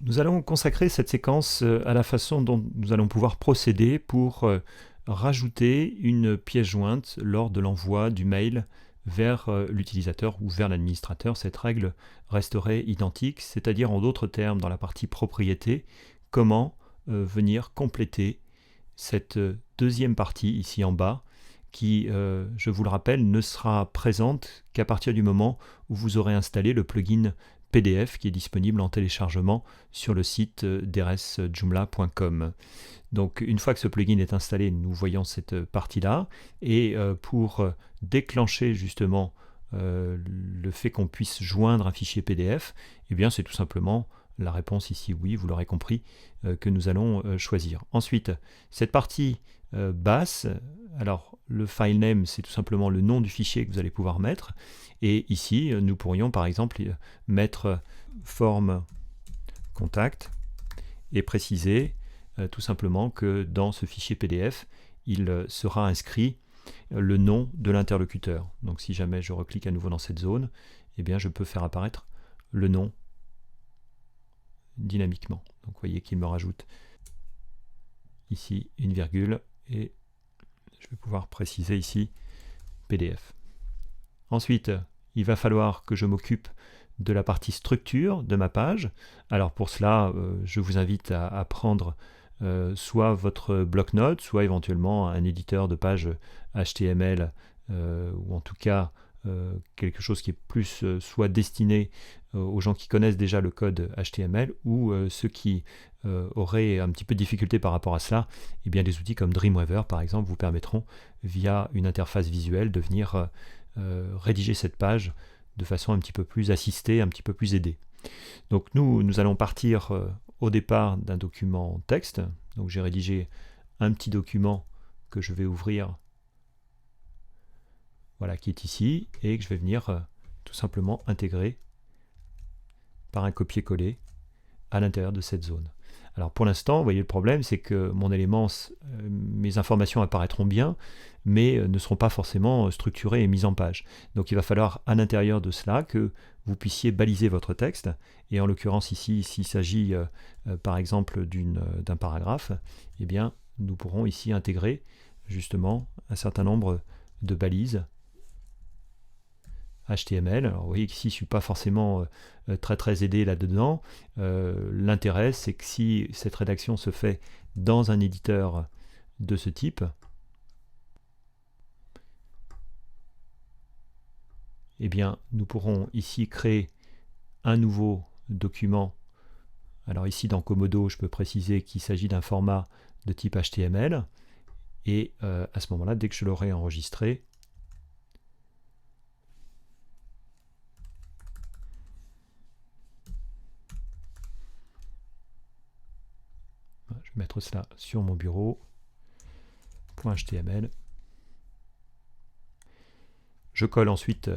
Nous allons consacrer cette séquence à la façon dont nous allons pouvoir procéder pour rajouter une pièce jointe lors de l'envoi du mail vers l'utilisateur ou vers l'administrateur. Cette règle resterait identique, c'est-à-dire en d'autres termes, dans la partie propriété, comment venir compléter cette deuxième partie ici en bas qui, je vous le rappelle, ne sera présente qu'à partir du moment où vous aurez installé le plugin PDF qui est disponible en téléchargement sur le site drsjoomla.com. Donc une fois que ce plugin est installé, nous voyons cette partie-là. Et pour déclencher justement le fait qu'on puisse joindre un fichier PDF, eh bien c'est tout simplement la réponse ici oui, vous l'aurez compris, que nous allons choisir. Ensuite, cette partie basse, alors le file name c'est tout simplement le nom du fichier que vous allez pouvoir mettre. Et ici, nous pourrions par exemple mettre forme contact et préciser tout simplement que dans ce fichier PDF, il sera inscrit le nom de l'interlocuteur. Donc si jamais je reclique à nouveau dans cette zone, eh bien je peux faire apparaître le nom dynamiquement. Donc vous voyez qu'il me rajoute ici une virgule et je vais pouvoir préciser ici PDF. Ensuite, il va falloir que je m'occupe de la partie structure de ma page. Alors pour cela, je vous invite à prendre soit votre bloc-notes, soit éventuellement un éditeur de page HTML, ou en tout cas quelque chose qui est plus soit destiné aux gens qui connaissent déjà le code HTML ou ceux qui auraient un petit peu de difficulté par rapport à cela. Eh bien des outils comme Dreamweaver par exemple vous permettront via une interface visuelle de venir rédiger cette page de façon un petit peu plus assistée, un petit peu plus aidée. Donc nous allons partir au départ d'un document texte. Donc j'ai rédigé un petit document que je vais ouvrir, voilà, qui est ici, et que je vais venir tout simplement intégrer par un copier-coller à l'intérieur de cette zone. Alors pour l'instant, vous voyez le problème, c'est que mon élément, mes informations apparaîtront bien, mais ne seront pas forcément structurées et mises en page. Donc il va falloir à l'intérieur de cela que vous puissiez baliser votre texte, et en l'occurrence ici, s'il s'agit par exemple d'un paragraphe, eh bien nous pourrons ici intégrer justement un certain nombre de balises HTML. Alors vous voyez qu'ici je ne suis pas forcément très aidé là-dedans. L'intérêt c'est que si cette rédaction se fait dans un éditeur de ce type, eh bien nous pourrons ici créer un nouveau document. Alors ici dans Komodo je peux préciser qu'il s'agit d'un format de type HTML et à ce moment-là, dès que je l'aurai enregistré, je vais mettre cela sur mon bureau, .html. Je colle ensuite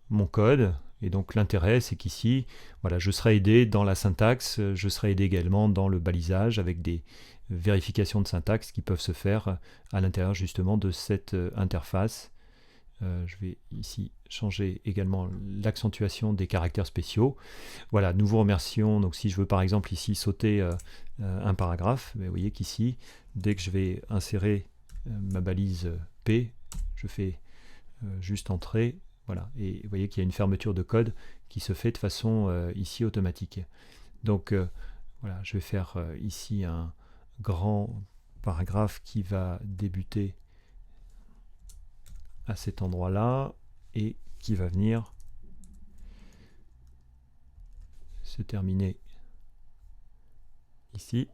mon code, et donc l'intérêt c'est qu'ici, voilà, je serai aidé dans la syntaxe, je serai aidé également dans le balisage avec des vérifications de syntaxe qui peuvent se faire à l'intérieur justement de cette interface. Je vais ici changer également l'accentuation des caractères spéciaux. Voilà, nous vous remercions. Donc si je veux par exemple ici sauter un paragraphe, vous voyez qu'ici, dès que je vais insérer ma balise P, je fais juste entrer, voilà, et vous voyez qu'il y a une fermeture de code qui se fait de façon ici automatique. Donc voilà, je vais faire ici un grand paragraphe qui va débuter à cet endroit-là et qui va venir se terminer ici.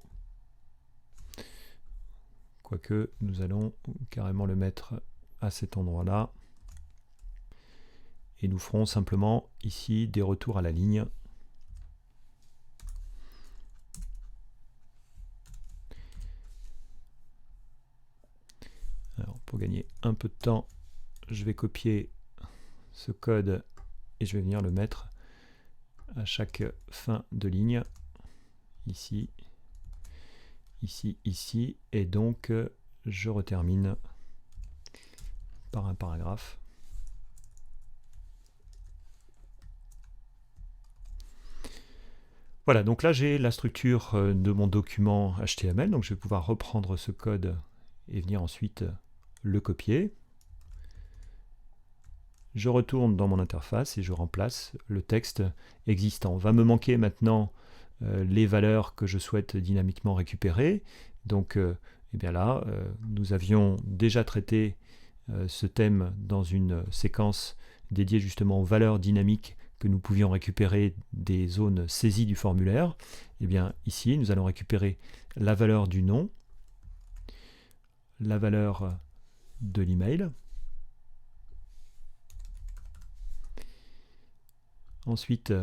Quoique nous allons carrément le mettre à cet endroit-là. Et nous ferons simplement ici des retours à la ligne. Alors pour gagner un peu de temps, je vais copier ce code et je vais venir le mettre à chaque fin de ligne. Ici, ici, ici. Et donc je retermine par un paragraphe. Voilà, donc là j'ai la structure de mon document HTML, donc je vais pouvoir reprendre ce code et venir ensuite le copier. Je retourne dans mon interface et je remplace le texte existant. Va me manquer maintenant les valeurs que je souhaite dynamiquement récupérer. Donc eh bien là, nous avions déjà traité ce thème dans une séquence dédiée justement aux valeurs dynamiques que nous pouvions récupérer des zones saisies du formulaire. Et bien ici, nous allons récupérer la valeur du nom, la valeur de l'email. Ensuite,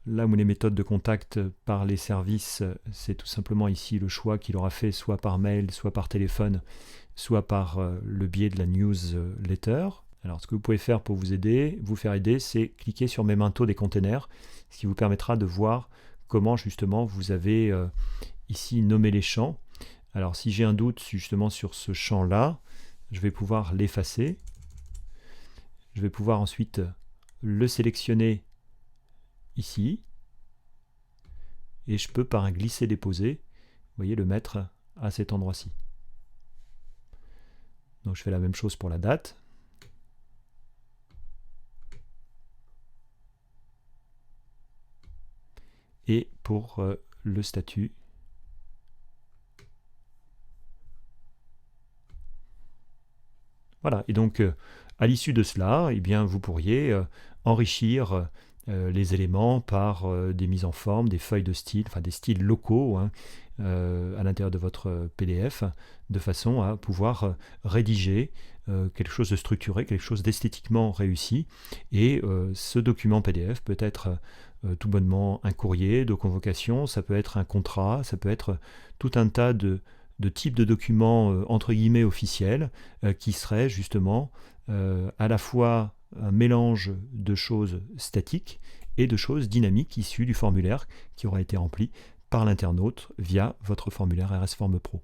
là où les méthodes de contact par les services, c'est tout simplement ici le choix qu'il aura fait soit par mail, soit par téléphone, soit par le biais de la newsletter. Alors ce que vous pouvez faire pour vous faire aider, c'est cliquer sur Memento des containers, ce qui vous permettra de voir comment justement vous avez ici nommé les champs. Alors si j'ai un doute justement sur ce champ-là, je vais pouvoir l'effacer. Je vais pouvoir ensuite le sélectionner ici, et je peux par un glisser-déposer, vous voyez, le mettre à cet endroit-ci. Donc je fais la même chose pour la date. Et pour le statut. Voilà, et donc à l'issue de cela, eh bien, vous pourriez enrichir les éléments par des mises en forme, des feuilles de style, enfin des styles locaux hein, à l'intérieur de votre PDF, de façon à pouvoir rédiger quelque chose de structuré, quelque chose d'esthétiquement réussi. Et ce document PDF peut être tout bonnement un courrier de convocation, ça peut être un contrat, ça peut être tout un tas de types de documents entre guillemets officiels qui seraient justement à la fois un mélange de choses statiques et de choses dynamiques issues du formulaire qui aura été rempli par l'internaute via votre formulaire RS Form Pro.